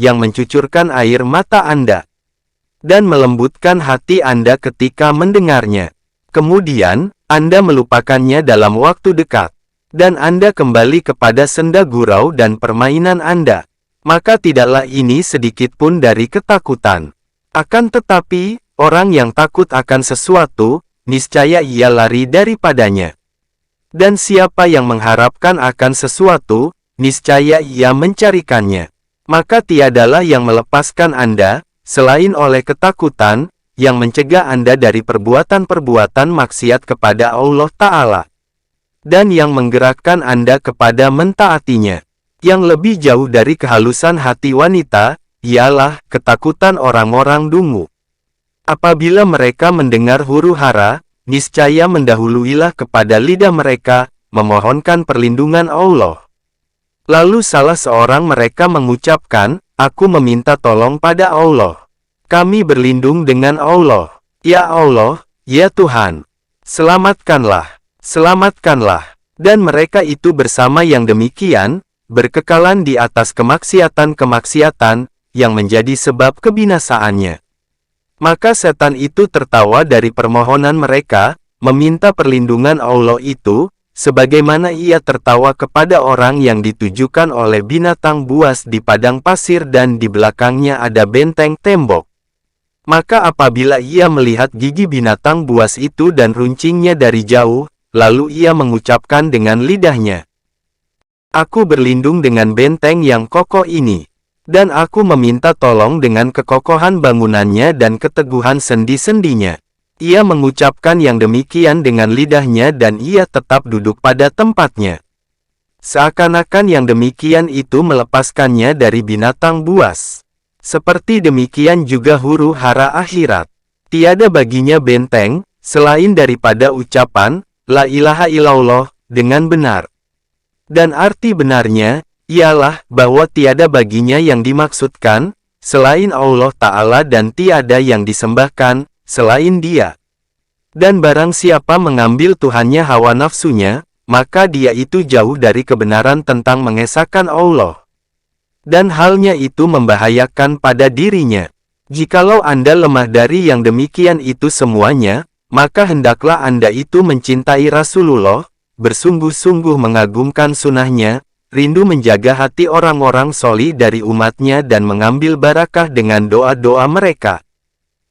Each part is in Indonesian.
yang mencucurkan air mata Anda dan melembutkan hati Anda ketika mendengarnya. Kemudian, Anda melupakannya dalam waktu dekat, dan Anda kembali kepada senda gurau dan permainan Anda. Maka tidaklah ini sedikit pun dari ketakutan. Akan tetapi, orang yang takut akan sesuatu, niscaya ia lari daripadanya. Dan siapa yang mengharapkan akan sesuatu, niscaya ia mencarikannya. Maka tiadalah yang melepaskan Anda, selain oleh ketakutan, yang mencegah Anda dari perbuatan-perbuatan maksiat kepada Allah Ta'ala. Dan yang menggerakkan Anda kepada mentaatinya. Yang lebih jauh dari kehalusan hati wanita, ialah ketakutan orang-orang dungu. Apabila mereka mendengar huru-hara, niscaya mendahuluilah kepada lidah mereka, memohonkan perlindungan Allah. Lalu salah seorang mereka mengucapkan, "Aku meminta tolong pada Allah. Kami berlindung dengan Allah. Ya Allah, ya Tuhan. Selamatkanlah, selamatkanlah." Dan mereka itu bersama yang demikian, berkekalan di atas kemaksiatan-kemaksiatan, yang menjadi sebab kebinasaannya. Maka setan itu tertawa dari permohonan mereka, meminta perlindungan Allah itu, sebagaimana ia tertawa kepada orang yang ditujukan oleh binatang buas di padang pasir dan di belakangnya ada benteng tembok. Maka apabila ia melihat gigi binatang buas itu dan runcingnya dari jauh, lalu ia mengucapkan dengan lidahnya, "Aku berlindung dengan benteng yang kokoh ini. Dan aku meminta tolong dengan kekokohan bangunannya dan keteguhan sendi-sendinya." Ia mengucapkan yang demikian dengan lidahnya dan ia tetap duduk pada tempatnya. Seakan-akan yang demikian itu melepaskannya dari binatang buas. Seperti demikian juga huru-hara akhirat. Tiada baginya benteng, selain daripada ucapan, "La ilaha illallah," dengan benar. Dan arti benarnya, ialah bahwa tiada baginya yang dimaksudkan, selain Allah Ta'ala dan tiada yang disembahkan, selain Dia. Dan barang siapa mengambil Tuhannya hawa nafsunya, maka dia itu jauh dari kebenaran tentang mengesahkan Allah. Dan halnya itu membahayakan pada dirinya. Jikalau Anda lemah dari yang demikian itu semuanya, maka hendaklah Anda itu mencintai Rasulullah, bersungguh-sungguh mengagumkan sunnahnya, rindu menjaga hati orang-orang solih dari umatnya dan mengambil barakah dengan doa-doa mereka.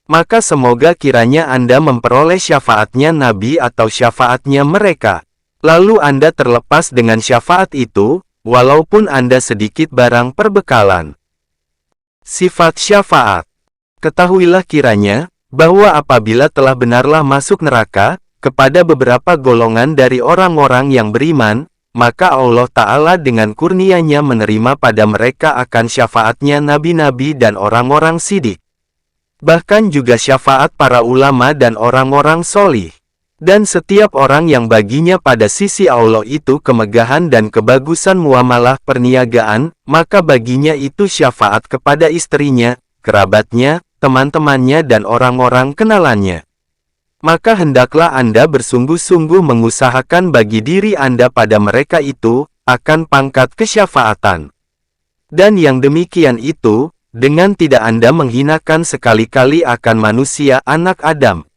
Maka semoga kiranya Anda memperoleh syafaatnya Nabi atau syafaatnya mereka. Lalu Anda terlepas dengan syafaat itu, walaupun Anda sedikit barang perbekalan. Sifat syafaat. Ketahuilah kiranya, bahwa apabila telah benarlah masuk neraka, kepada beberapa golongan dari orang-orang yang beriman, maka Allah Ta'ala dengan kurnia-Nya menerima pada mereka akan syafaatnya nabi-nabi dan orang-orang sidik. Bahkan juga syafaat para ulama dan orang-orang solih. Dan setiap orang yang baginya pada sisi Allah itu kemegahan dan kebagusan muamalah perniagaan, maka baginya itu syafaat kepada istrinya, kerabatnya, teman-temannya dan orang-orang kenalannya. Maka hendaklah Anda bersungguh-sungguh mengusahakan bagi diri Anda pada mereka itu, akan pangkat kesyafaatan. Dan yang demikian itu, dengan tidak Anda menghinakan sekali-kali akan manusia anak Adam.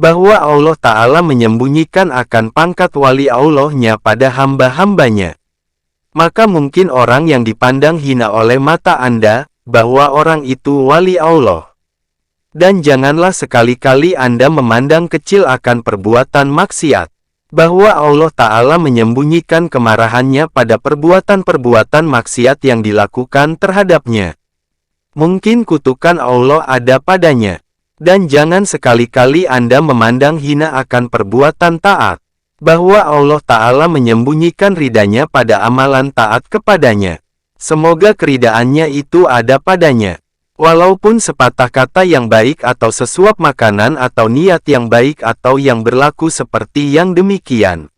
Bahwa Allah Ta'ala menyembunyikan akan pangkat wali Allah-Nya pada hamba-hambanya. Maka mungkin orang yang dipandang hina oleh mata Anda, bahwa orang itu wali Allah. Dan janganlah sekali-kali Anda memandang kecil akan perbuatan maksiat. Bahwa Allah Ta'ala menyembunyikan kemarahannya pada perbuatan-perbuatan maksiat yang dilakukan terhadapnya. Mungkin kutukan Allah ada padanya. Dan jangan sekali-kali Anda memandang hina akan perbuatan taat. Bahwa Allah Ta'ala menyembunyikan ridanya pada amalan taat kepadanya. Semoga keridaannya itu ada padanya. Walaupun sepatah kata yang baik atau sesuap makanan atau niat yang baik atau yang berlaku seperti yang demikian.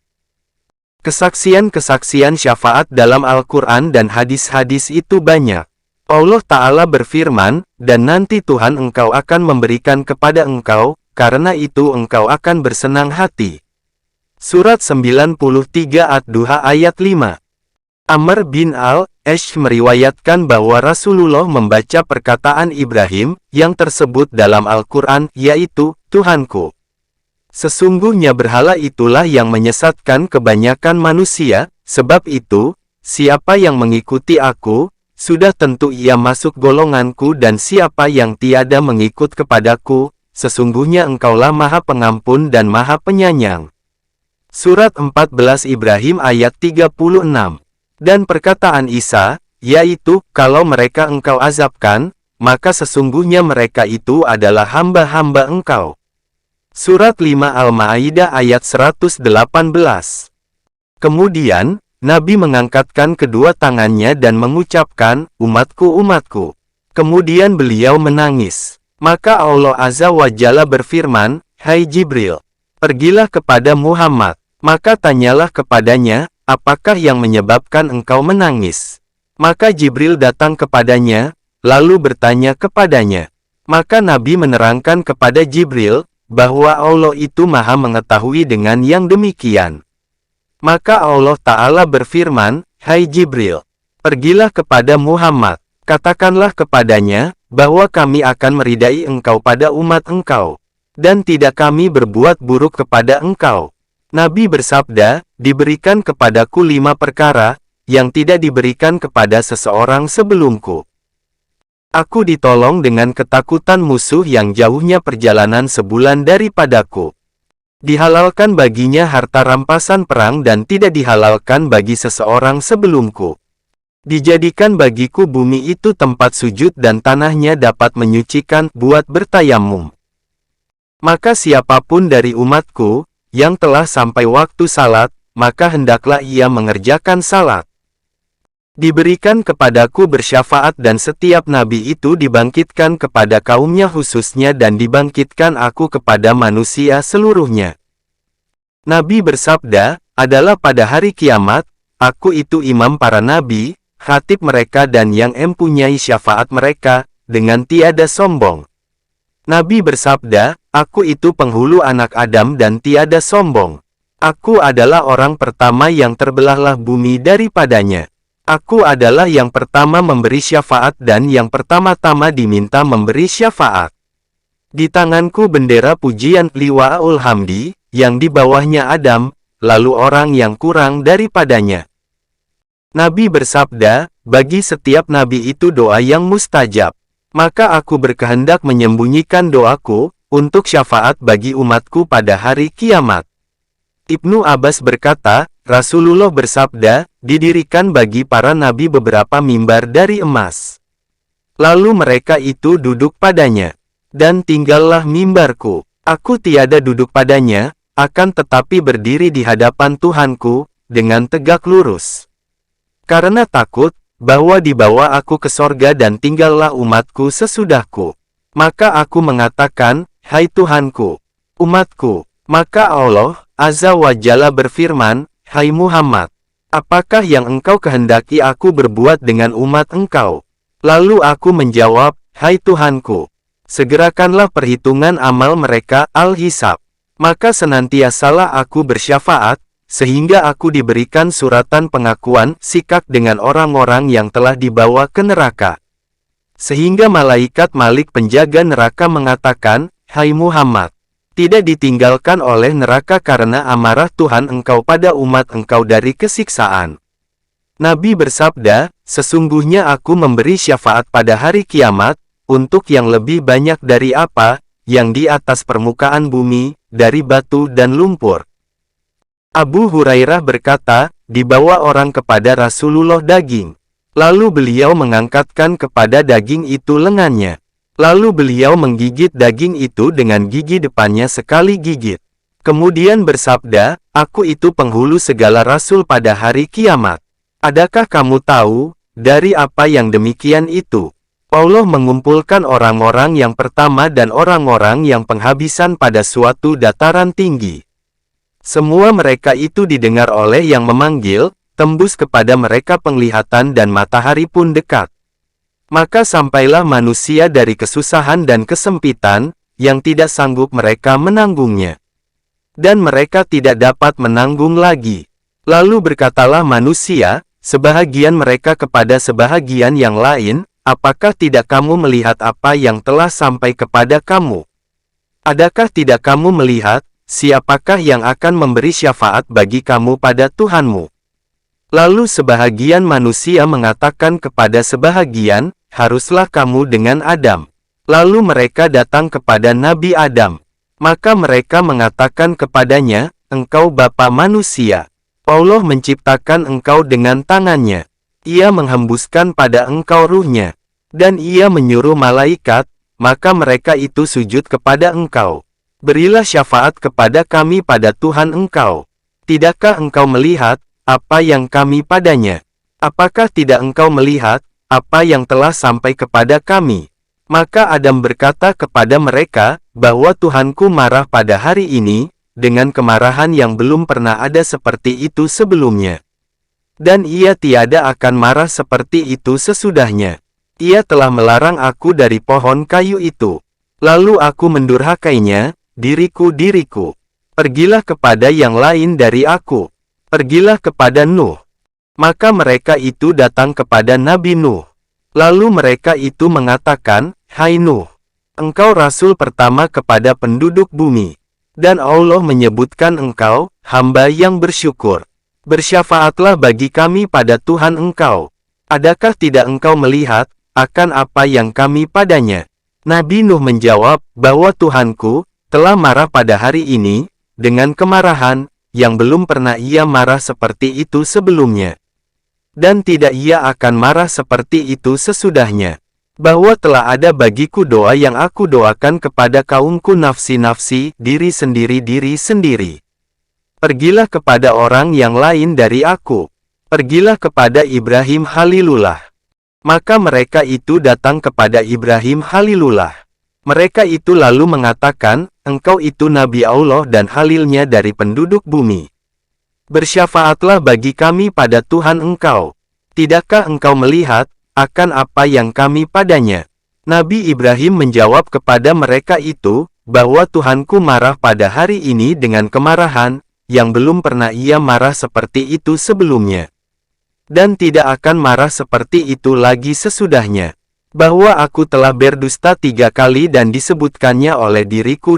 Kesaksian-kesaksian syafaat dalam Al-Quran dan hadis-hadis itu banyak. Allah Ta'ala berfirman, "Dan nanti Tuhan engkau akan memberikan kepada engkau, karena itu engkau akan bersenang hati." Surat 93 Ad-Duha ayat 5. Amr bin Al meriwayatkan bahwa Rasulullah membaca perkataan Ibrahim yang tersebut dalam Al-Quran, yaitu, Tuhanku. Sesungguhnya berhala itulah yang menyesatkan kebanyakan manusia, sebab itu, siapa yang mengikuti aku, sudah tentu ia masuk golonganku, dan siapa yang tiada mengikut kepadaku, sesungguhnya engkaulah Maha Pengampun dan Maha Penyayang. Surat 14 Ibrahim ayat 36. Dan perkataan Isa, yaitu, kalau mereka engkau azabkan, maka sesungguhnya mereka itu adalah hamba-hamba engkau. Surat 5 Al-Ma'idah ayat 118. Kemudian, Nabi mengangkatkan kedua tangannya dan mengucapkan, umatku, umatku. Kemudian beliau menangis. Maka Allah Azza wa Jalla berfirman, hai Jibril, pergilah kepada Muhammad, maka tanyalah kepadanya, apakah yang menyebabkan engkau menangis? Maka Jibril datang kepadanya, lalu bertanya kepadanya. Maka Nabi menerangkan kepada Jibril, bahwa Allah itu Maha mengetahui dengan yang demikian. Maka Allah Ta'ala berfirman, hai Jibril, pergilah kepada Muhammad, katakanlah kepadanya, bahwa kami akan meridai engkau pada umat engkau, dan tidak kami berbuat buruk kepada engkau. Nabi bersabda, diberikan kepadaku 5 perkara, yang tidak diberikan kepada seseorang sebelumku. Aku ditolong dengan ketakutan musuh yang jauhnya perjalanan sebulan daripadaku. Dihalalkan baginya harta rampasan perang dan tidak dihalalkan bagi seseorang sebelumku. Dijadikan bagiku bumi itu tempat sujud dan tanahnya dapat menyucikan buat bertayamum. Maka siapapun dari umatku, yang telah sampai waktu salat, maka hendaklah ia mengerjakan salat. Diberikan kepadaku bersyafaat dan setiap nabi itu dibangkitkan kepada kaumnya khususnya dan dibangkitkan aku kepada manusia seluruhnya. Nabi bersabda, adalah pada hari kiamat, aku itu imam para nabi, khatib mereka dan yang mempunyai syafaat mereka, dengan tiada sombong. Nabi bersabda, aku itu penghulu anak Adam dan tiada sombong. Aku adalah orang pertama yang terbelahlah bumi daripadanya. Aku adalah yang pertama memberi syafaat dan yang pertama-tama diminta memberi syafaat. Di tanganku bendera pujian Liwa'ul Hamdi, yang di bawahnya Adam, lalu orang yang kurang daripadanya. Nabi bersabda, bagi setiap nabi itu doa yang mustajab. Maka aku berkehendak menyembunyikan doaku, untuk syafaat bagi umatku pada hari kiamat. Ibnu Abbas berkata, Rasulullah bersabda, didirikan bagi para nabi beberapa mimbar dari emas. Lalu mereka itu duduk padanya. Dan tinggallah mimbarku. Aku tiada duduk padanya, akan tetapi berdiri di hadapan Tuhanku, dengan tegak lurus. Karena takut, bahwa dibawa aku ke sorga dan tinggallah umatku sesudahku. Maka aku mengatakan, hai Tuhanku, umatku. Maka Allah Azza wa Jalla berfirman, hai Muhammad, apakah yang engkau kehendaki aku berbuat dengan umat engkau? Lalu aku menjawab, hai Tuhanku, segerakanlah perhitungan amal mereka, al-hisab. Maka senantiasalah aku bersyafaat, sehingga aku diberikan suratan pengakuan, sikak dengan orang-orang yang telah dibawa ke neraka. Sehingga malaikat Malik penjaga neraka mengatakan, hai Muhammad, tidak ditinggalkan oleh neraka karena amarah Tuhan engkau pada umat engkau dari kesiksaan. Nabi bersabda, sesungguhnya aku memberi syafaat pada hari kiamat, untuk yang lebih banyak dari apa, yang di atas permukaan bumi, dari batu dan lumpur. Abu Hurairah berkata, dibawa orang kepada Rasulullah daging. Lalu beliau mengangkatkan kepada daging itu lengannya. Lalu beliau menggigit daging itu dengan gigi depannya sekali gigit. Kemudian bersabda, aku itu penghulu segala rasul pada hari kiamat. Adakah kamu tahu, dari apa yang demikian itu? Allah mengumpulkan orang-orang yang pertama dan orang-orang yang penghabisan pada suatu dataran tinggi. Semua mereka itu didengar oleh yang memanggil, tembus kepada mereka penglihatan dan matahari pun dekat. Maka sampailah manusia dari kesusahan dan kesempitan, yang tidak sanggup mereka menanggungnya. Dan mereka tidak dapat menanggung lagi. Lalu berkatalah manusia, sebahagian mereka kepada sebahagian yang lain, apakah tidak kamu melihat apa yang telah sampai kepada kamu? Adakah tidak kamu melihat, siapakah yang akan memberi syafaat bagi kamu pada Tuhanmu? Lalu sebahagian manusia mengatakan kepada sebahagian, haruslah kamu dengan Adam. Lalu mereka datang kepada Nabi Adam. Maka mereka mengatakan kepadanya, engkau bapa manusia. Allah menciptakan engkau dengan tangannya. Ia menghembuskan pada engkau ruhnya. Dan ia menyuruh malaikat, maka mereka itu sujud kepada engkau. Berilah syafaat kepada kami pada Tuhan engkau. Tidakkah engkau melihat apa yang kami padanya? Apakah tidak engkau melihat apa yang telah sampai kepada kami? Maka Adam berkata kepada mereka, bahwa Tuhanku marah pada hari ini, dengan kemarahan yang belum pernah ada seperti itu sebelumnya. Dan ia tiada akan marah seperti itu sesudahnya. Ia telah melarang aku dari pohon kayu itu. Lalu aku mendurhakainya, diriku. Pergilah kepada yang lain dari aku. Pergilah kepada Nuh. Maka mereka itu datang kepada Nabi Nuh. Lalu mereka itu mengatakan, hai Nuh, engkau rasul pertama kepada penduduk bumi. Dan Allah menyebutkan engkau, hamba yang bersyukur. Bersyafaatlah bagi kami pada Tuhan engkau. Adakah tidak engkau melihat, akan apa yang kami padanya? Nabi Nuh menjawab, bahwa Tuhanku, telah marah pada hari ini, dengan kemarahan, yang belum pernah ia marah seperti itu sebelumnya. Dan tidak ia akan marah seperti itu sesudahnya. Bahwa telah ada bagiku doa yang aku doakan kepada kaumku nafsi-nafsi, diri sendiri. Pergilah kepada orang yang lain dari aku. Pergilah kepada Ibrahim Khalilullah. Maka mereka itu datang kepada Ibrahim Khalilullah. Mereka itu lalu mengatakan, engkau itu Nabi Allah dan Khalilnya dari penduduk bumi. Bersyafaatlah bagi kami pada Tuhan engkau. Tidakkah engkau melihat, akan apa yang kami padanya? Nabi Ibrahim menjawab kepada mereka itu, bahwa Tuhanku marah pada hari ini dengan kemarahan, yang belum pernah ia marah seperti itu sebelumnya. Dan tidak akan marah seperti itu lagi sesudahnya. Bahwa aku telah berdusta 3 kali dan disebutkannya oleh diriku.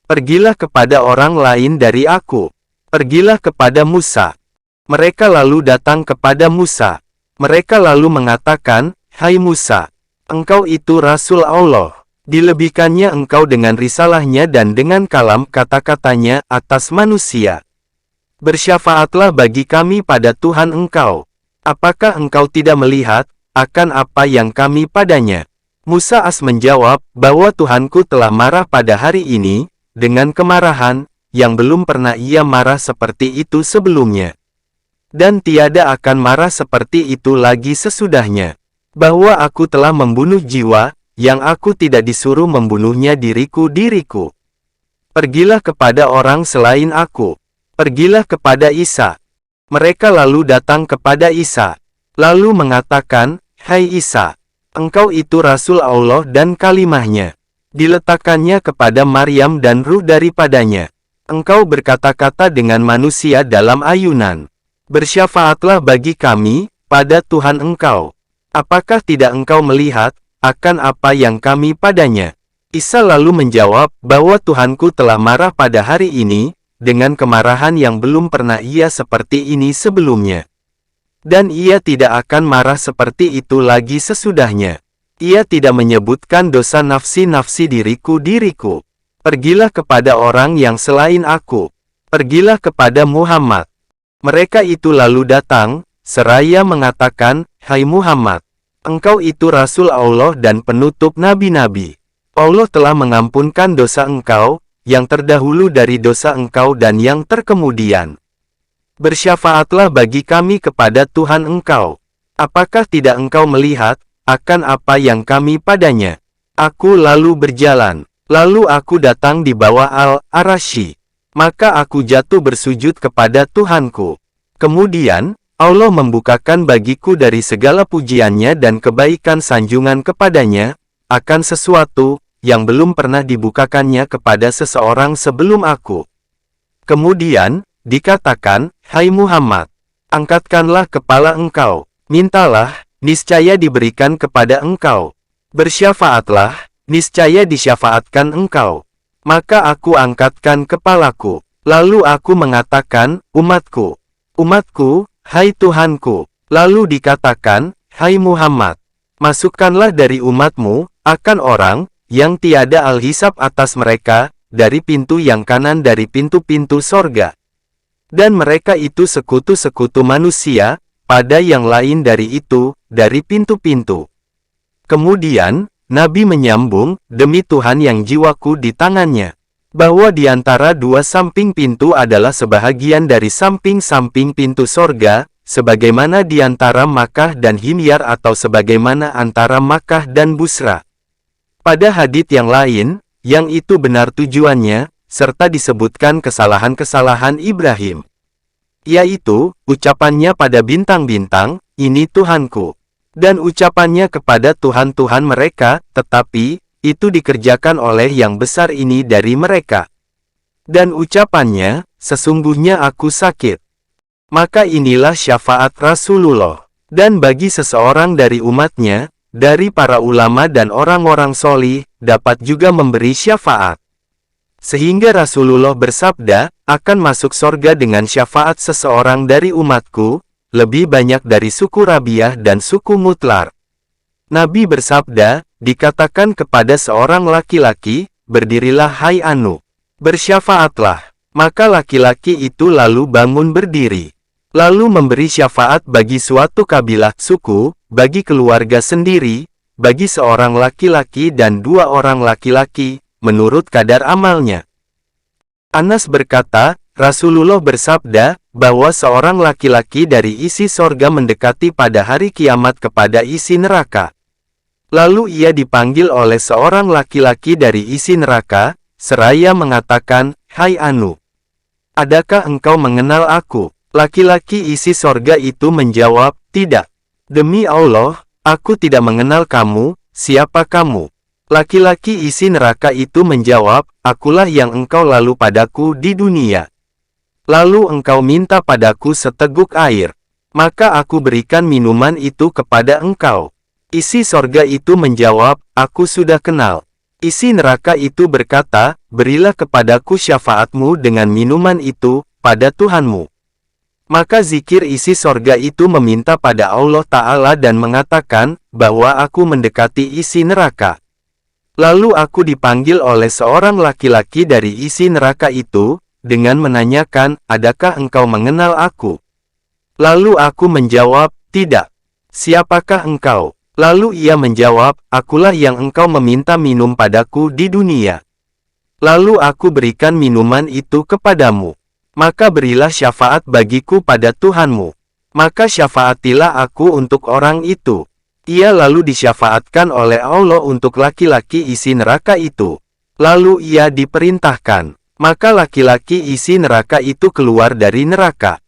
Pergilah kepada orang lain dari aku. Pergilah kepada Musa. Mereka lalu datang kepada Musa. Mereka lalu mengatakan, hai Musa, engkau itu Rasul Allah. Dilebihkannya engkau dengan risalahnya dan dengan kalam kata-katanya atas manusia. Bersyafaatlah bagi kami pada Tuhan engkau. Apakah engkau tidak melihat, akan apa yang kami padanya? Musa menjawab, bahwa Tuhanku telah marah pada hari ini, dengan kemarahan, yang belum pernah ia marah seperti itu sebelumnya. Dan tiada akan marah seperti itu lagi sesudahnya. Bahwa aku telah membunuh jiwa, yang aku tidak disuruh membunuhnya diriku. Pergilah kepada orang selain aku. Pergilah kepada Isa. Mereka lalu datang kepada Isa. Lalu mengatakan, hai Isa, engkau itu Rasul Allah dan kalimahnya. Diletakkannya kepada Maryam dan ruh daripadanya. Engkau berkata-kata dengan manusia dalam ayunan. Bersyafaatlah bagi kami, pada Tuhan engkau. Apakah tidak engkau melihat, akan apa yang kami padanya? Isa lalu menjawab, bahwa Tuhanku telah marah pada hari ini, dengan kemarahan yang belum pernah ia seperti ini sebelumnya. Dan ia tidak akan marah seperti itu lagi sesudahnya. Ia tidak menyebutkan dosa nafsi-nafsi diriku. Pergilah kepada orang yang selain aku. Pergilah kepada Muhammad. Mereka itu lalu datang, seraya mengatakan, hai Muhammad, engkau itu Rasul Allah dan penutup nabi-nabi. Allah telah mengampunkan dosa engkau, yang terdahulu dari dosa engkau dan yang terkemudian. Bersyafaatlah bagi kami kepada Tuhan engkau. Apakah tidak engkau melihat, akan apa yang kami padanya? Aku lalu berjalan. Lalu aku datang di bawah Al-Arasy. Maka aku jatuh bersujud kepada Tuhanku. Kemudian, Allah membukakan bagiku dari segala pujiannya dan kebaikan sanjungan kepadanya, akan sesuatu, yang belum pernah dibukakannya kepada seseorang sebelum aku. Kemudian, dikatakan, hai Muhammad, Angkatkanlah kepala engkau. Mintalah, niscaya diberikan kepada engkau. Bersyafaatlah, niscaya disyafaatkan engkau. Maka aku angkatkan kepalaku. Lalu aku mengatakan, umatku. Umatku, hai Tuhanku. Lalu dikatakan, hai Muhammad. Masukkanlah dari umatmu, akan orang, yang tiada al-hisab atas mereka, dari pintu yang kanan dari pintu-pintu sorga. Dan mereka itu sekutu-sekutu manusia, pada yang lain dari itu, dari pintu-pintu. Kemudian, Nabi menyambung, demi Tuhan yang jiwaku di tangannya, bahwa di antara dua samping pintu adalah sebahagian dari samping-samping pintu sorga, sebagaimana di antara Makkah dan Himyar atau sebagaimana antara Makkah dan Busra. Pada hadits yang lain, yang itu benar tujuannya, serta disebutkan kesalahan-kesalahan Ibrahim. Yaitu, ucapannya pada bintang-bintang, ini Tuhanku. Dan ucapannya kepada Tuhan-Tuhan mereka, tetapi, itu dikerjakan oleh yang besar ini dari mereka. Dan ucapannya, sesungguhnya aku sakit. Maka inilah syafaat Rasulullah. Dan bagi seseorang dari umatnya, dari para ulama dan orang-orang solih, dapat juga memberi syafaat. Sehingga Rasulullah bersabda, akan masuk sorga dengan syafaat seseorang dari umatku, lebih banyak dari suku Rabiah dan suku Mutlar. Nabi bersabda, dikatakan kepada seorang laki-laki, berdirilah hai Anu. Bersyafaatlah. Maka laki-laki itu lalu bangun berdiri. Lalu memberi syafaat bagi suatu kabilah suku, bagi keluarga sendiri, bagi seorang laki-laki dan dua orang laki-laki, menurut kadar amalnya. Anas berkata, Rasulullah bersabda, bahwa seorang laki-laki dari isi sorga mendekati pada hari kiamat kepada isi neraka. Lalu ia dipanggil oleh seorang laki-laki dari isi neraka, seraya mengatakan, hai Anu, adakah engkau mengenal aku? Laki-laki isi sorga itu menjawab, tidak. Demi Allah, aku tidak mengenal kamu, siapa kamu? Laki-laki isi neraka itu menjawab, akulah yang engkau lalu padaku di dunia. Lalu engkau minta padaku seteguk air. Maka aku berikan minuman itu kepada engkau. Isi sorga itu menjawab, aku sudah kenal. Isi neraka itu berkata, berilah kepadaku syafaatmu dengan minuman itu, pada Tuhanmu. Maka zikir isi sorga itu meminta pada Allah Ta'ala dan mengatakan, bahwa aku mendekati isi neraka. Lalu aku dipanggil oleh seorang laki-laki dari isi neraka itu, dengan menanyakan, adakah engkau mengenal aku? Lalu aku menjawab, tidak. Siapakah engkau? Lalu ia menjawab, akulah yang engkau meminta minum padaku di dunia. Lalu aku berikan minuman itu kepadamu. Maka berilah syafaat bagiku pada Tuhanmu. Maka syafaatilah aku untuk orang itu. Ia lalu disyafaatkan oleh Allah untuk laki-laki isi neraka itu. Lalu ia diperintahkan. Maka laki-laki isi neraka itu keluar dari neraka.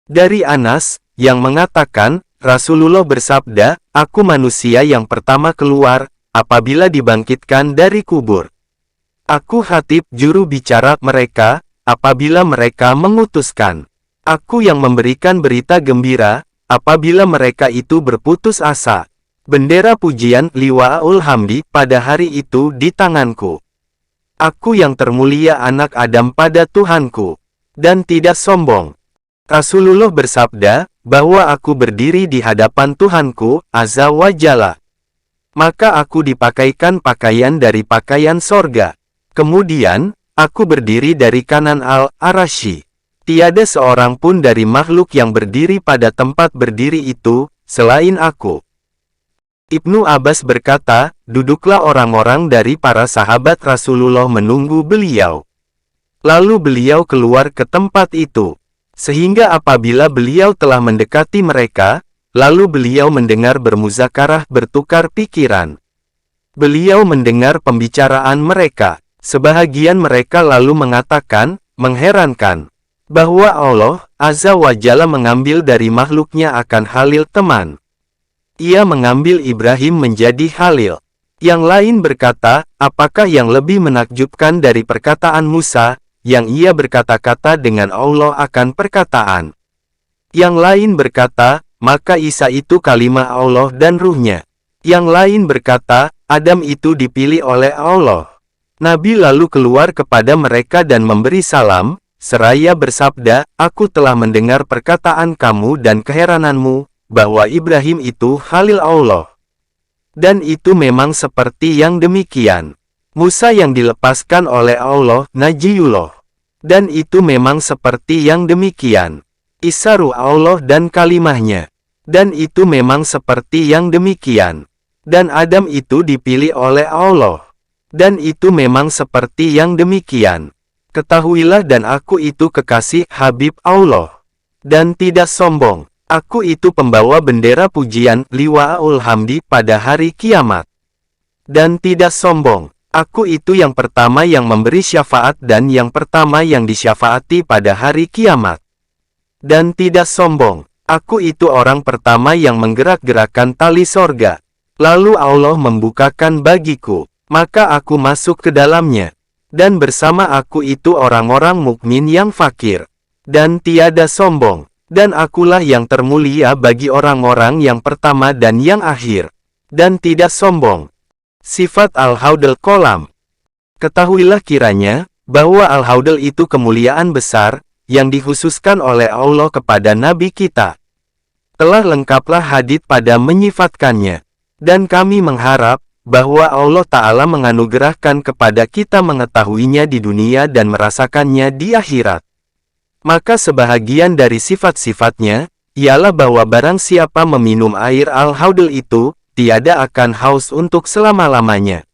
Dari Anas, yang mengatakan, Rasulullah bersabda, aku manusia yang pertama keluar, apabila dibangkitkan dari kubur. Aku khatib juru bicara mereka, apabila mereka mengutuskan. Aku yang memberikan berita gembira, apabila mereka itu berputus asa. Bendera pujian liwa'ul hamdi pada hari itu di tanganku. Aku yang termulia anak Adam pada Tuhanku, dan tidak sombong. Rasulullah bersabda, bahwa aku berdiri di hadapan Tuhanku, Azza wa Jalla. Maka aku dipakaikan pakaian dari pakaian sorga. Kemudian, aku berdiri dari kanan Al-Arasy. Tiada seorang pun dari makhluk yang berdiri pada tempat berdiri itu, selain aku. Ibnu Abbas berkata, duduklah orang-orang dari para sahabat Rasulullah menunggu beliau. Lalu beliau keluar ke tempat itu. Sehingga apabila beliau telah mendekati mereka, lalu beliau mendengar bermuzakarah bertukar pikiran. Beliau mendengar pembicaraan mereka. Sebahagian mereka lalu mengatakan, mengherankan, bahwa Allah, Azza wa Jalla mengambil dari makhluknya akan Khalil teman. Ia mengambil Ibrahim menjadi Khalil. Yang lain berkata, apakah yang lebih menakjubkan dari perkataan Musa, yang ia berkata-kata dengan Allah akan perkataan. Yang lain berkata, maka Isa itu kalimah Allah dan ruhnya. Yang lain berkata, Adam itu dipilih oleh Allah. Nabi lalu keluar kepada mereka dan memberi salam, seraya bersabda, aku telah mendengar perkataan kamu dan keherananmu, bahwa Ibrahim itu Khalil Allah. Dan itu memang seperti yang demikian. Musa yang dilepaskan oleh Allah, Najiyullah. Dan itu memang seperti yang demikian. Isa ruh Allah dan kalimahnya. Dan itu memang seperti yang demikian. Dan Adam itu dipilih oleh Allah. Dan itu memang seperti yang demikian. Ketahuilah dan aku itu kekasih Habib Allah. Dan tidak sombong. Aku itu pembawa bendera pujian Liwa'ul Hamdi pada hari kiamat. Dan tidak sombong. Aku itu yang pertama yang memberi syafaat dan yang pertama yang disyafaati pada hari kiamat. Dan tidak sombong, aku itu orang pertama yang menggerak-gerakkan tali sorga. Lalu Allah membukakan bagiku, maka aku masuk ke dalamnya. Dan bersama aku itu orang-orang mukmin yang fakir. Dan tiada sombong. Dan akulah yang termulia bagi orang-orang yang pertama dan yang akhir. Dan tidak sombong. Sifat Al-Haudal Kolam. Ketahuilah kiranya, bahwa Al-Haudal itu kemuliaan besar, yang dikhususkan oleh Allah kepada Nabi kita. Telah lengkaplah hadits pada menyifatkannya. Dan kami mengharap, bahwa Allah Ta'ala menganugerahkan kepada kita mengetahuinya di dunia dan merasakannya di akhirat. Maka sebahagian dari sifat-sifatnya, ialah bahwa barang siapa meminum air Al-Haudal itu, tiada akan haus untuk selama-lamanya.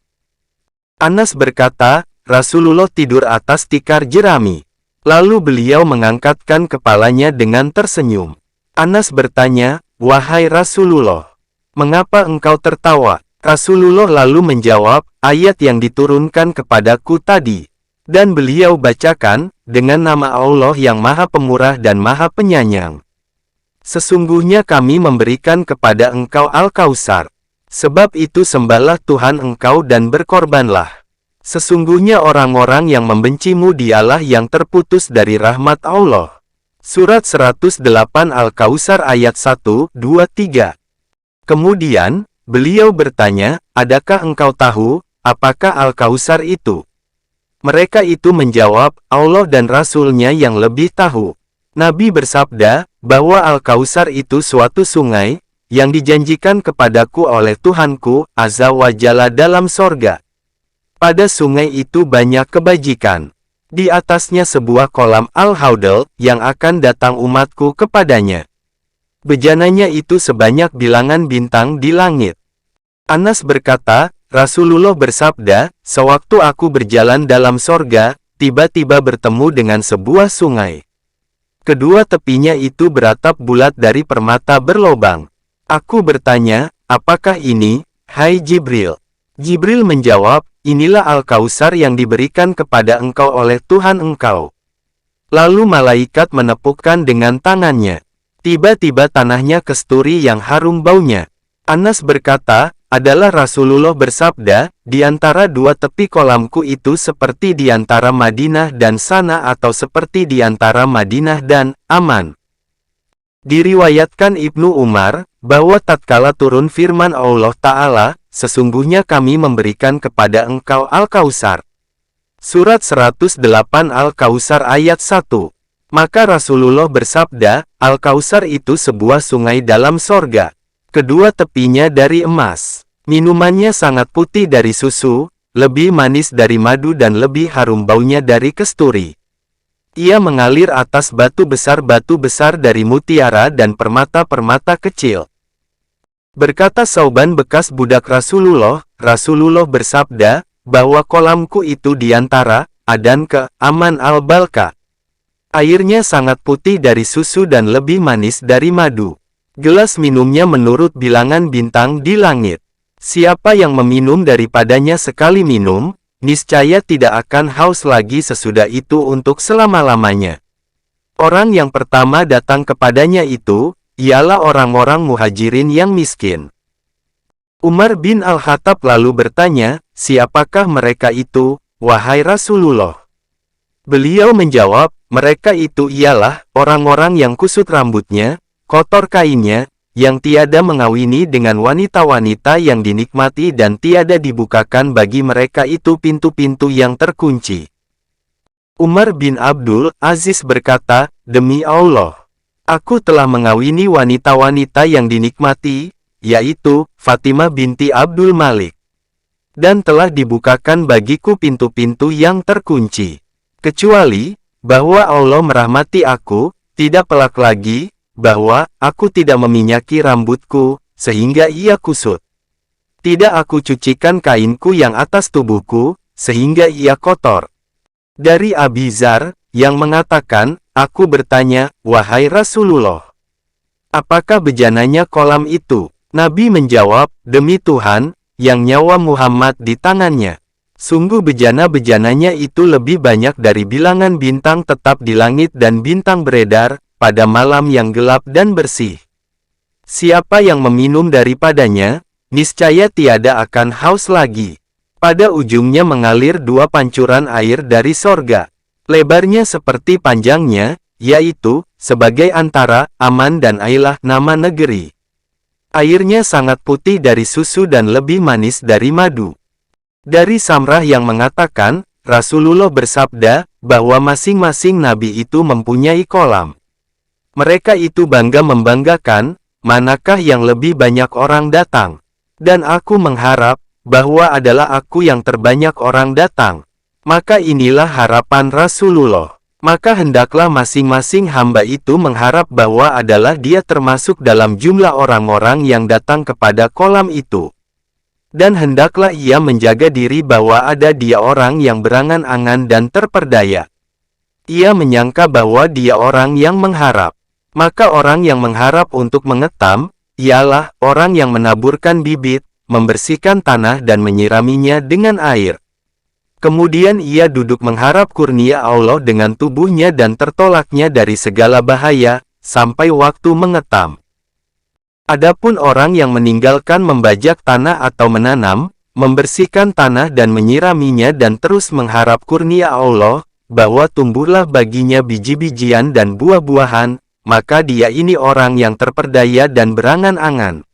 Anas berkata, Rasulullah tidur atas tikar jerami. Lalu beliau mengangkatkan kepalanya dengan tersenyum. Anas bertanya, wahai Rasulullah, mengapa engkau tertawa? Rasulullah lalu menjawab, ayat yang diturunkan kepadaku tadi. Dan beliau bacakan, dengan nama Allah yang Maha Pemurah dan Maha Penyayang. Sesungguhnya kami memberikan kepada engkau Al-Kausar. Sebab itu sembahlah Tuhan engkau dan berkorbanlah. Sesungguhnya orang-orang yang membencimu dialah yang terputus dari rahmat Allah. Surat 108 Al-Kausar ayat 1, 2, 3. Kemudian, beliau bertanya, adakah engkau tahu, apakah Al-Kausar itu? Mereka itu menjawab, Allah dan Rasul-Nya yang lebih tahu. Nabi bersabda, bahwa Al-Kausar itu suatu sungai, yang dijanjikan kepadaku oleh Tuhanku, Azza wa Jalla dalam sorga. Pada sungai itu banyak kebajikan. Di atasnya sebuah kolam Al-Haudal, yang akan datang umatku kepadanya. Bejananya itu sebanyak bilangan bintang di langit. Anas berkata, Rasulullah bersabda, sewaktu aku berjalan dalam sorga, tiba-tiba bertemu dengan sebuah sungai. Kedua tepinya itu beratap bulat dari permata berlobang. Aku bertanya, apakah ini, hai Jibril? Jibril menjawab, inilah Al-Kausar yang diberikan kepada engkau oleh Tuhan engkau. Lalu malaikat menepukkan dengan tangannya. Tiba-tiba tanahnya kesturi yang harum baunya. Anas berkata, adalah Rasulullah bersabda, di antara dua tepi kolamku itu seperti di antara Madinah dan Sana atau seperti di antara Madinah dan Aman. Diriwayatkan Ibnu Umar, bahwa tatkala turun firman Allah Ta'ala, sesungguhnya kami memberikan kepada engkau Al-Kausar. Surat 108 Al-Kausar ayat 1. Maka Rasulullah bersabda, Al-Kausar itu sebuah sungai dalam sorga. Kedua tepinya dari emas. Minumannya sangat putih dari susu, lebih manis dari madu dan lebih harum baunya dari kesturi. Ia mengalir atas batu besar dari mutiara dan permata-permata kecil. Berkata Sauban bekas budak Rasulullah, Rasulullah bersabda, bahwa kolamku itu diantara Adan ke Aman al-Balka. Airnya sangat putih dari susu dan lebih manis dari madu. Gelas minumnya menurut bilangan bintang di langit. Siapa yang meminum daripadanya sekali minum, niscaya tidak akan haus lagi sesudah itu untuk selama-lamanya. Orang yang pertama datang kepadanya itu, ialah orang-orang muhajirin yang miskin. Umar bin Al-Khattab lalu bertanya, siapakah mereka itu, wahai Rasulullah? Beliau menjawab, mereka itu ialah orang-orang yang kusut rambutnya, kotor kainnya, yang tiada mengawini dengan wanita-wanita yang dinikmati dan tiada dibukakan bagi mereka itu pintu-pintu yang terkunci. Umar bin Abdul Aziz berkata, demi Allah, aku telah mengawini wanita-wanita yang dinikmati, yaitu Fatimah binti Abdul Malik. Dan telah dibukakan bagiku pintu-pintu yang terkunci. Kecuali, bahwa Allah merahmati aku, tidak pelak lagi, bahwa aku tidak meminyaki rambutku, sehingga ia kusut. Tidak aku cucikan kainku yang atas tubuhku, sehingga ia kotor. Dari Abi Dzar, yang mengatakan, aku bertanya, wahai Rasulullah, apakah bejananya kolam itu? Nabi menjawab, demi Tuhan, yang nyawa Muhammad di tangannya. Sungguh bejana-bejananya itu lebih banyak dari bilangan bintang tetap di langit dan bintang beredar, pada malam yang gelap dan bersih. Siapa yang meminum daripadanya, niscaya tiada akan haus lagi. Pada ujungnya mengalir dua pancuran air dari sorga. Lebarnya seperti panjangnya, yaitu, sebagai antara, Aman dan Ailah nama negeri. Airnya sangat putih dari susu dan lebih manis dari madu. Dari Samrah yang mengatakan, Rasulullah bersabda, bahwa masing-masing nabi itu mempunyai kolam. Mereka itu bangga membanggakan, manakah yang lebih banyak orang datang. Dan aku mengharap, bahwa adalah aku yang terbanyak orang datang. Maka inilah harapan Rasulullah. Maka hendaklah masing-masing hamba itu mengharap bahwa adalah dia termasuk dalam jumlah orang-orang yang datang kepada kolam itu. Dan hendaklah ia menjaga diri bahwa ada dia orang yang berangan-angan dan terperdaya. Ia menyangka bahwa dia orang yang mengharap. Maka orang yang mengharap untuk mengetam, ialah orang yang menaburkan bibit, membersihkan tanah dan menyiraminya dengan air. Kemudian ia duduk mengharap kurnia Allah dengan tubuhnya dan tertolaknya dari segala bahaya, sampai waktu mengetam. Adapun orang yang meninggalkan membajak tanah atau menanam, membersihkan tanah dan menyiraminya dan terus mengharap kurnia Allah, bahwa tumbuhlah baginya biji-bijian dan buah-buahan, maka dia ini orang yang terperdaya dan berangan-angan.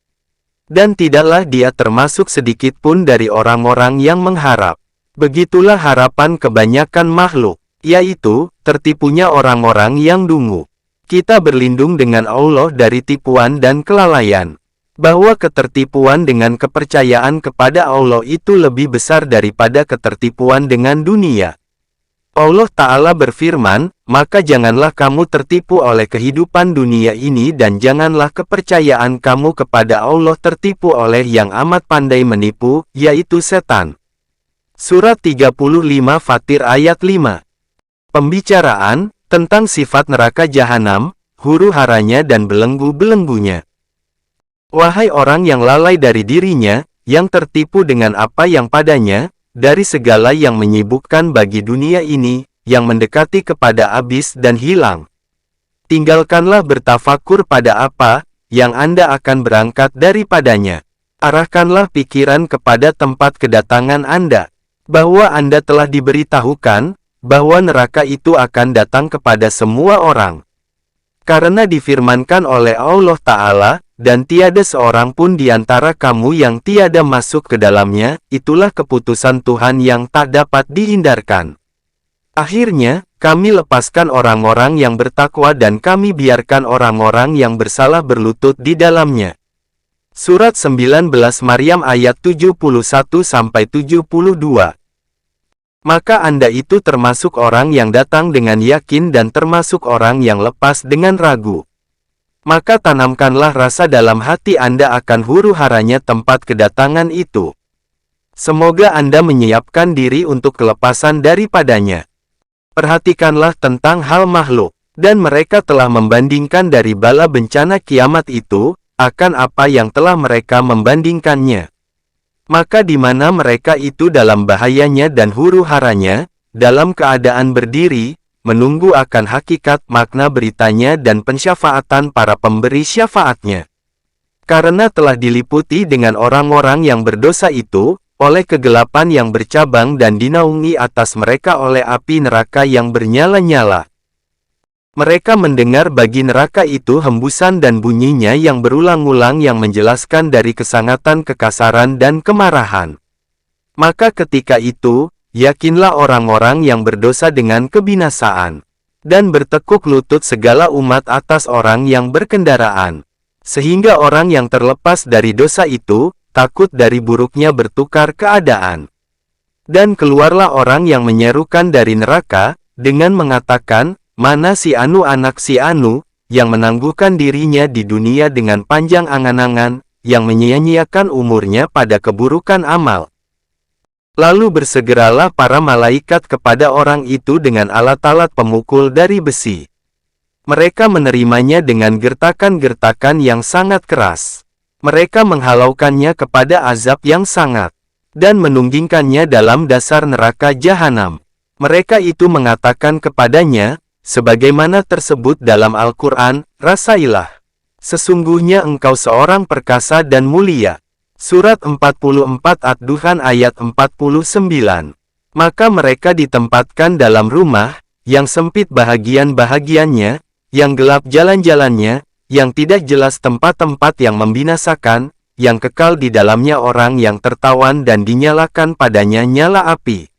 Dan tidaklah dia termasuk sedikit pun dari orang-orang yang mengharap. Begitulah harapan kebanyakan makhluk, yaitu, tertipunya orang-orang yang dungu. Kita berlindung dengan Allah dari tipuan dan kelalaian. Bahwa ketertipuan dengan kepercayaan kepada Allah itu lebih besar daripada ketertipuan dengan dunia. Allah Ta'ala berfirman, maka janganlah kamu tertipu oleh kehidupan dunia ini dan janganlah kepercayaan kamu kepada Allah tertipu oleh yang amat pandai menipu, yaitu setan. Surat 35 Fatir ayat 5. Pembicaraan tentang sifat neraka jahanam, huru-haranya dan belenggu-belenggunya. Wahai orang yang lalai dari dirinya, yang tertipu dengan apa yang padanya, dari segala yang menyibukkan bagi dunia ini, yang mendekati kepada habis dan hilang. Tinggalkanlah bertafakur pada apa, yang Anda akan berangkat daripadanya. Arahkanlah pikiran kepada tempat kedatangan Anda, bahwa Anda telah diberitahukan, bahwa neraka itu akan datang kepada semua orang. Karena difirmankan oleh Allah Ta'ala, dan tiada seorang pun di antara kamu yang tiada masuk ke dalamnya, itulah keputusan Tuhan yang tak dapat dihindarkan. Akhirnya, kami lepaskan orang-orang yang bertakwa dan kami biarkan orang-orang yang bersalah berlutut di dalamnya. Surat 19 Maryam ayat 71-72. Maka Anda itu termasuk orang yang datang dengan yakin dan termasuk orang yang lepas dengan ragu. Maka tanamkanlah rasa dalam hati Anda akan huru-haranya tempat kedatangan itu. Semoga Anda menyiapkan diri untuk kelepasan daripadanya. Perhatikanlah tentang hal makhluk, dan mereka telah membandingkan dari bala bencana kiamat itu, akan apa yang telah mereka membandingkannya. Maka di mana mereka itu dalam bahayanya dan huru-haranya, dalam keadaan berdiri, menunggu akan hakikat makna beritanya dan pensyafaatan para pemberi syafaatnya. Karena telah diliputi dengan orang-orang yang berdosa itu, oleh kegelapan yang bercabang dan dinaungi atas mereka oleh api neraka yang bernyala-nyala. Mereka mendengar bagi neraka itu hembusan dan bunyinya yang berulang-ulang yang menjelaskan dari kesangatan kekasaran dan kemarahan. Maka ketika itu, yakinlah orang-orang yang berdosa dengan kebinasaan. Dan bertekuk lutut segala umat atas orang yang berkendaraan. Sehingga orang yang terlepas dari dosa itu, takut dari buruknya bertukar keadaan. Dan keluarlah orang yang menyerukan dari neraka, dengan mengatakan, mana si Anu anak si Anu, yang menangguhkan dirinya di dunia dengan panjang angan-angan, yang menyia-nyiakan umurnya pada keburukan amal. Lalu bersegeralah para malaikat kepada orang itu dengan alat-alat pemukul dari besi. Mereka menerimanya dengan gertakan-gertakan yang sangat keras. Mereka menghalaukannya kepada azab yang sangat, dan menunggingkannya dalam dasar neraka jahanam. Mereka itu mengatakan kepadanya, sebagaimana tersebut dalam Al-Quran, rasailah. Sesungguhnya engkau seorang perkasa dan mulia. Surat 44 Ad-Duhan ayat 49. Maka mereka ditempatkan dalam rumah, yang sempit bahagian-bahagiannya, yang gelap jalan-jalannya, yang tidak jelas tempat-tempat yang membinasakan, yang kekal di dalamnya orang yang tertawan dan dinyalakan padanya nyala api.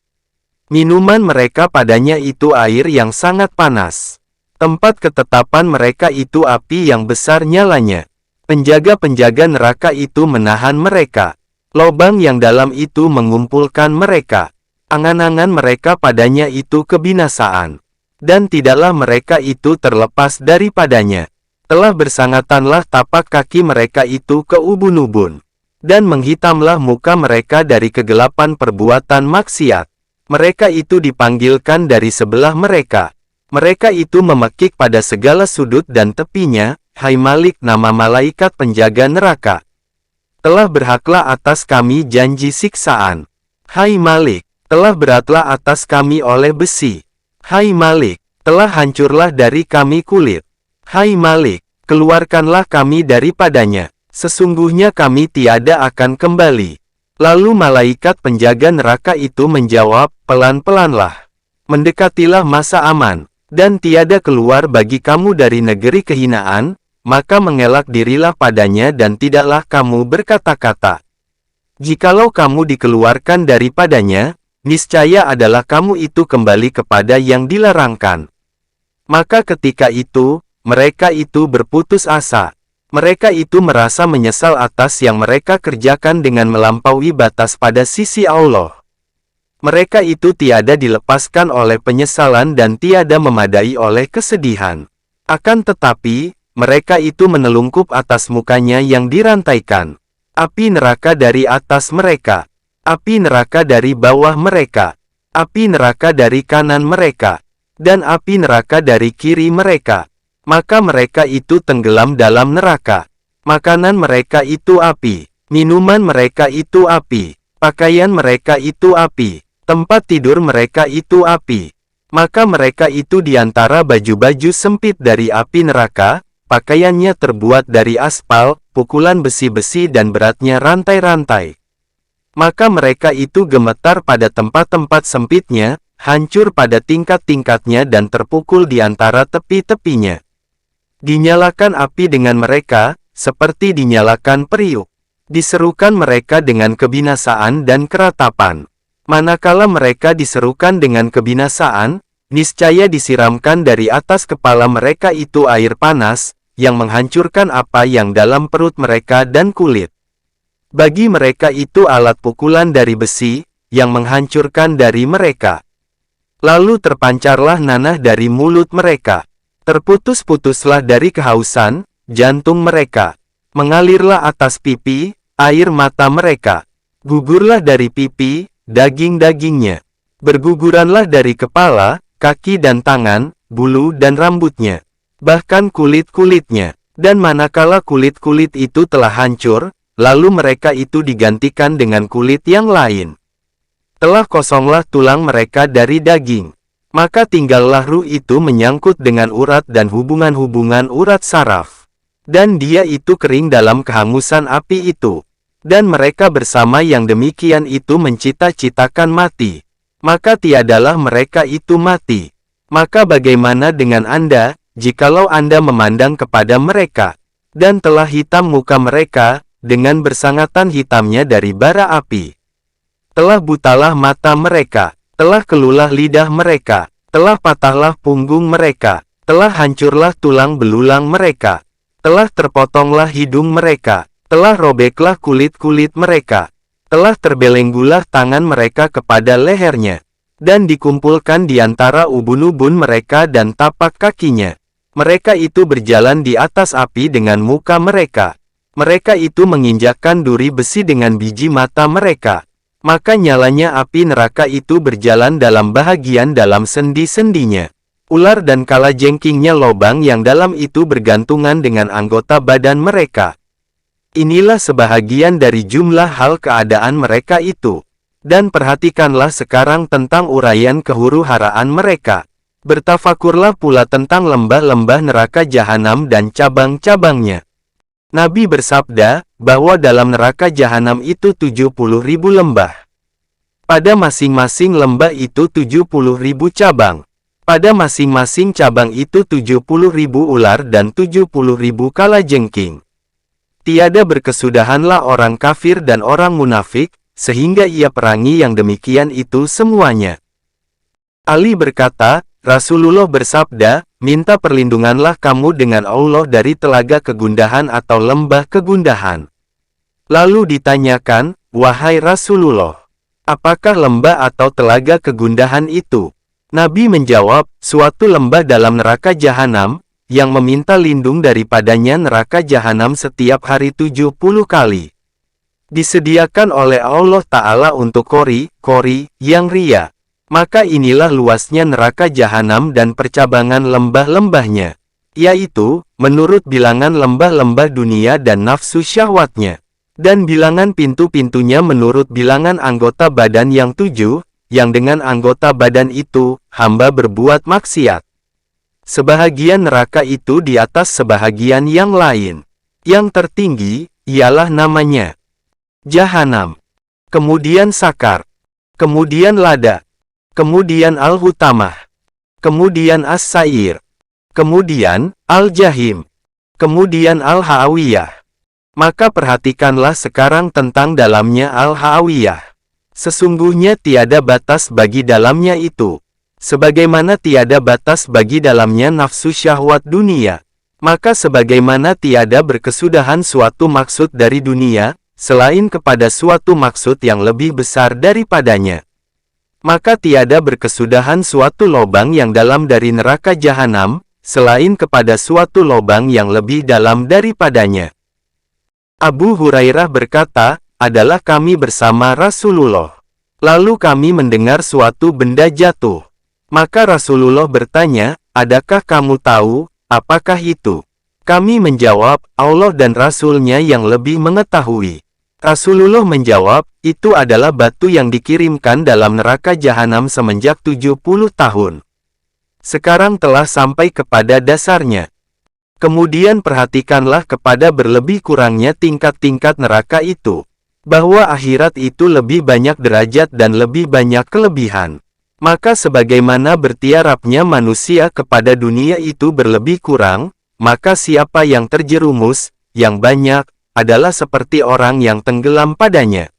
Minuman mereka padanya itu air yang sangat panas. Tempat ketetapan mereka itu api yang besar nyalanya. Penjaga-penjaga neraka itu menahan mereka. Lobang yang dalam itu mengumpulkan mereka. Angan-angan mereka padanya itu kebinasaan. Dan tidaklah mereka itu terlepas daripadanya. Telah bersangatanlah tapak kaki mereka itu ke ubun-ubun. Dan menghitamlah muka mereka dari kegelapan perbuatan maksiat. Mereka itu dipanggilkan dari sebelah mereka. Mereka itu memekik pada segala sudut dan tepinya. Hai Malik, nama malaikat penjaga neraka. Telah berhaklah atas kami janji siksaan. Hai Malik, telah beratlah atas kami oleh besi. Hai Malik, telah hancurlah dari kami kulit. Hai Malik, keluarkanlah kami daripadanya. Sesungguhnya kami tiada akan kembali. Lalu malaikat penjaga neraka itu menjawab, pelan-pelanlah. Mendekatilah masa aman, dan tiada keluar bagi kamu dari negeri kehinaan, maka mengelak dirilah padanya dan tidaklah kamu berkata-kata. Jikalau kamu dikeluarkan daripadanya, niscaya adalah kamu itu kembali kepada yang dilarangkan. Maka ketika itu, mereka itu berputus asa. Mereka itu merasa menyesal atas yang mereka kerjakan dengan melampaui batas pada sisi Allah. Mereka itu tiada dilepaskan oleh penyesalan dan tiada memadai oleh kesedihan. Akan tetapi, mereka itu menelungkup atas mukanya yang dirantaikan. Api neraka dari atas mereka. Api neraka dari bawah mereka. Api neraka dari kanan mereka. Dan api neraka dari kiri mereka. Maka mereka itu tenggelam dalam neraka. Makanan mereka itu api. Minuman mereka itu api. Pakaian mereka itu api. Tempat tidur mereka itu api. Maka mereka itu diantara baju-baju sempit dari api neraka, pakaiannya terbuat dari aspal, pukulan besi-besi dan beratnya rantai-rantai. Maka mereka itu gemetar pada tempat-tempat sempitnya, hancur pada tingkat-tingkatnya dan terpukul di antara tepi-tepinya. Dinyalakan api dengan mereka, seperti dinyalakan periuk. Diserukan mereka dengan kebinasaan dan keratapan. Manakala mereka diserukan dengan kebinasaan, niscaya disiramkan dari atas kepala mereka itu air panas, yang menghancurkan apa yang dalam perut mereka dan kulit. Bagi mereka itu alat pukulan dari besi, yang menghancurkan dari mereka. Lalu terpancarlah nanah dari mulut mereka. Terputus-putuslah dari kehausan, jantung mereka. Mengalirlah atas pipi, air mata mereka. Gugurlah dari pipi, daging-dagingnya. Berguguranlah dari kepala, kaki dan tangan, bulu dan rambutnya. Bahkan kulit-kulitnya. Dan manakala kulit-kulit itu telah hancur, lalu mereka itu digantikan dengan kulit yang lain. Telah kosonglah tulang mereka dari daging. Maka tinggallah ruh itu menyangkut dengan urat dan hubungan-hubungan urat saraf. Dan dia itu kering dalam kehangusan api itu. Dan mereka bersama yang demikian itu mencita-citakan mati. Maka tiadalah mereka itu mati. Maka bagaimana dengan Anda, jikalau Anda memandang kepada mereka, dan telah hitam muka mereka, dengan bersangatan hitamnya dari bara api. Telah butalah mata mereka, telah kelulah lidah mereka, telah patahlah punggung mereka, telah hancurlah tulang belulang mereka, telah terpotonglah hidung mereka, telah robeklah kulit-kulit mereka, telah terbelenggulah tangan mereka kepada lehernya, dan dikumpulkan di antara ubun-ubun mereka dan tapak kakinya. Mereka itu berjalan di atas api dengan muka mereka. Mereka itu menginjakkan duri besi dengan biji mata mereka. Maka nyalanya api neraka itu berjalan dalam bahagian dalam sendi-sendinya. Ular dan kalajengkingnya lobang yang dalam itu bergantungan dengan anggota badan mereka. Inilah sebahagian dari jumlah hal keadaan mereka itu. Dan perhatikanlah sekarang tentang uraian kehuru-haraan mereka. Bertafakurlah pula tentang lembah-lembah neraka jahanam dan cabang-cabangnya. Nabi bersabda, bahwa dalam neraka jahanam itu 70.000 lembah. Pada masing-masing lembah itu 70.000 cabang. Pada masing-masing cabang itu 70.000 ular dan 70.000 kalajengking. Tiada berkesudahanlah orang kafir dan orang munafik, sehingga ia perangi yang demikian itu semuanya. Ali berkata, Rasulullah bersabda, minta perlindunganlah kamu dengan Allah dari telaga kegundahan atau lembah kegundahan. Lalu ditanyakan, wahai Rasulullah, apakah lembah atau telaga kegundahan itu? Nabi menjawab, suatu lembah dalam neraka jahanam, yang meminta lindung daripadanya neraka jahanam setiap hari 70 kali. Disediakan oleh Allah Ta'ala untuk kori yang ria. Maka inilah luasnya neraka jahanam dan percabangan lembah-lembahnya. Yaitu, menurut bilangan lembah-lembah dunia dan nafsu syahwatnya. Dan bilangan pintu-pintunya menurut bilangan anggota badan yang 7, yang dengan anggota badan itu, hamba berbuat maksiat. Sebahagian neraka itu di atas sebahagian yang lain. Yang tertinggi, ialah namanya Jahanam. Kemudian Sakar. Kemudian Lada. Kemudian Al-Hutamah. Kemudian As-Sair. Kemudian, Al-Jahim. Kemudian Al-Hawiyah. Maka perhatikanlah sekarang tentang dalamnya Al-Hawiyah. Sesungguhnya tiada batas bagi dalamnya itu. Sebagaimana tiada batas bagi dalamnya nafsu syahwat dunia. Maka sebagaimana tiada berkesudahan suatu maksud dari dunia, selain kepada suatu maksud yang lebih besar daripadanya. Maka tiada berkesudahan suatu lobang yang dalam dari neraka jahanam, selain kepada suatu lobang yang lebih dalam daripadanya. Abu Hurairah berkata, adalah kami bersama Rasulullah. Lalu kami mendengar suatu benda jatuh. Maka Rasulullah bertanya, adakah kamu tahu, apakah itu? Kami menjawab, Allah dan Rasul-Nya yang lebih mengetahui. Rasulullah menjawab, itu adalah batu yang dikirimkan dalam neraka jahanam semenjak 70 tahun. Sekarang telah sampai kepada dasarnya. Kemudian perhatikanlah kepada berlebih kurangnya tingkat-tingkat neraka itu. Bahwa akhirat itu lebih banyak derajat dan lebih banyak kelebihan. Maka sebagaimana bertiarapnya manusia kepada dunia itu berlebih kurang, maka siapa yang terjerumus, yang banyak, adalah seperti orang yang tenggelam padanya.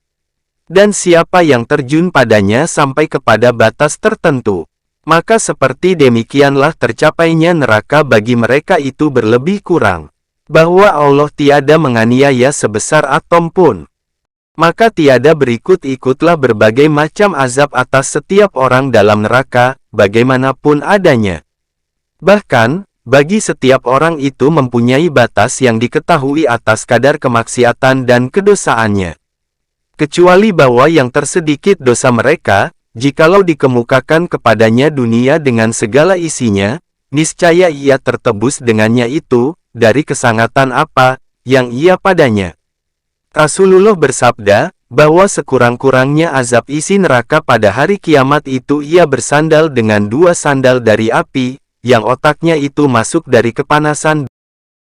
Dan siapa yang terjun padanya sampai kepada batas tertentu, maka seperti demikianlah tercapainya neraka bagi mereka itu berlebih kurang. Bahwa Allah tiada menganiaya sebesar atom pun. Maka tiada berikut-ikutlah berbagai macam azab atas setiap orang dalam neraka, bagaimanapun adanya. Bahkan, bagi setiap orang itu mempunyai batas yang diketahui atas kadar kemaksiatan dan kedosaannya. Kecuali bahwa yang tersedikit dosa mereka, jikalau dikemukakan kepadanya dunia dengan segala isinya, niscaya ia tertebus dengannya itu, dari kesangatan apa, yang ia padanya. Rasulullah bersabda, bahwa sekurang-kurangnya azab isi neraka pada hari kiamat itu ia bersandal dengan 2 sandal dari api, yang otaknya itu masuk dari kepanasan